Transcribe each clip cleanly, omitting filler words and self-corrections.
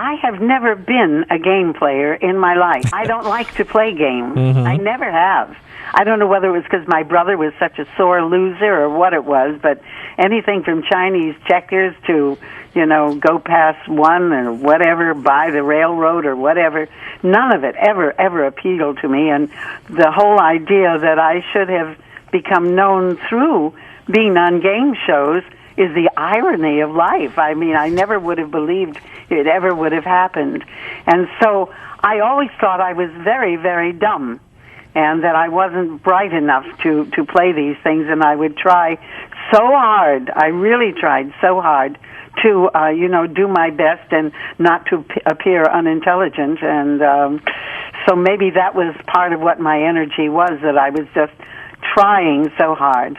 I have never been a game player in my life. I don't like to play games. I never have. I don't know whether it was because my brother was such a sore loser or what it was, but anything from Chinese checkers to, go past one or whatever, buy the railroad or whatever, none of it ever appealed to me. And the whole idea that I should have become known through being on game shows is the irony of life. I mean, I never would have believed it ever would have happened. And so I always thought I was very, very dumb, and that I wasn't bright enough to play these things, and I would try so hard. I really tried so hard to, do my best and not to appear unintelligent. And so maybe that was part of what my energy was, that I was just trying so hard.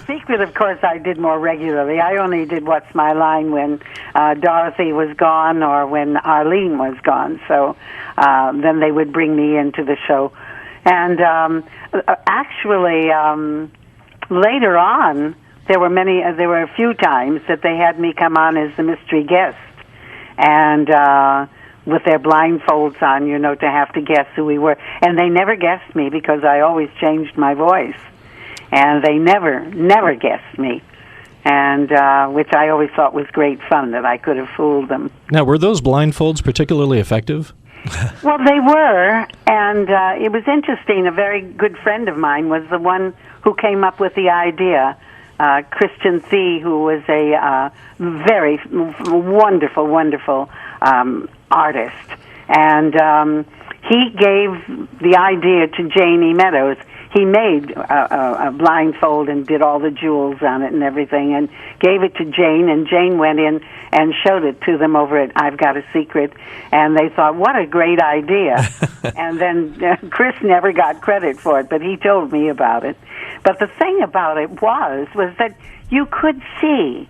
Secret, of course, I did more regularly. I only did What's My Line when Dorothy was gone or when Arlene was gone. So then they would bring me into the show. And actually, later on, there were a few times that they had me come on as the mystery guest, and with their blindfolds on, to have to guess who we were. And they never guessed me because I always changed my voice. And they never guessed me, and which I always thought was great fun, that I could have fooled them. Now, were those blindfolds particularly effective? Well, they were, and it was interesting. A very good friend of mine was the one who came up with the idea, Christian Thie, who was a very wonderful artist. And he gave the idea to Janie Meadows. He made a blindfold and did all the jewels on it and everything, and gave it to Jane, and Jane went in and showed it to them over at I've Got a Secret, and they thought, what a great idea. And then Chris never got credit for it, but he told me about it. But the thing about it was that you could see,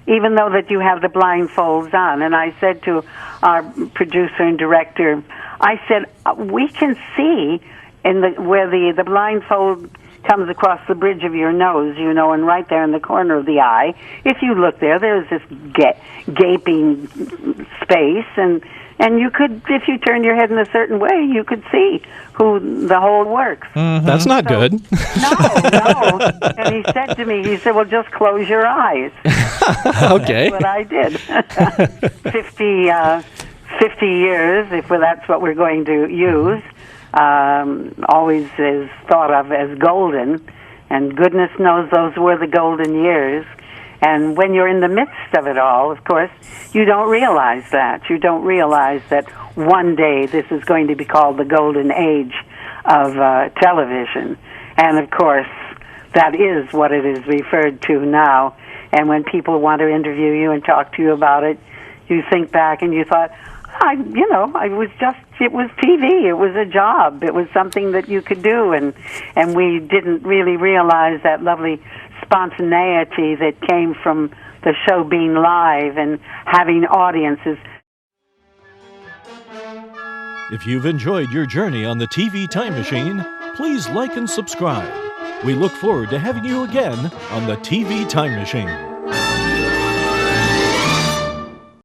even though that you have the blindfolds on. And I said to our producer and director, I said, we can see where the blindfold comes across the bridge of your nose, and right there in the corner of the eye. If you look there's this gaping space, and you could, if you turn your head in a certain way, you could see who the hole works. Mm-hmm. That's not good. No. And he said to me, well, just close your eyes. Okay. That's what I did. 50 years, if that's what we're going to use. Always is thought of as golden, and goodness knows those were the golden years. And when you're in the midst of it all, of course, you don't realize that. You don't realize that one day this is going to be called the golden age of television. And, of course, that is what it is referred to now. And when people want to interview you and talk to you about it, you think back and you thought, it was TV. It was a job. It was something that you could do, and we didn't really realize that lovely spontaneity that came from the show being live and having audiences. If you've enjoyed your journey on the TV Time Machine, please like and subscribe. We look forward to having you again on the TV Time Machine.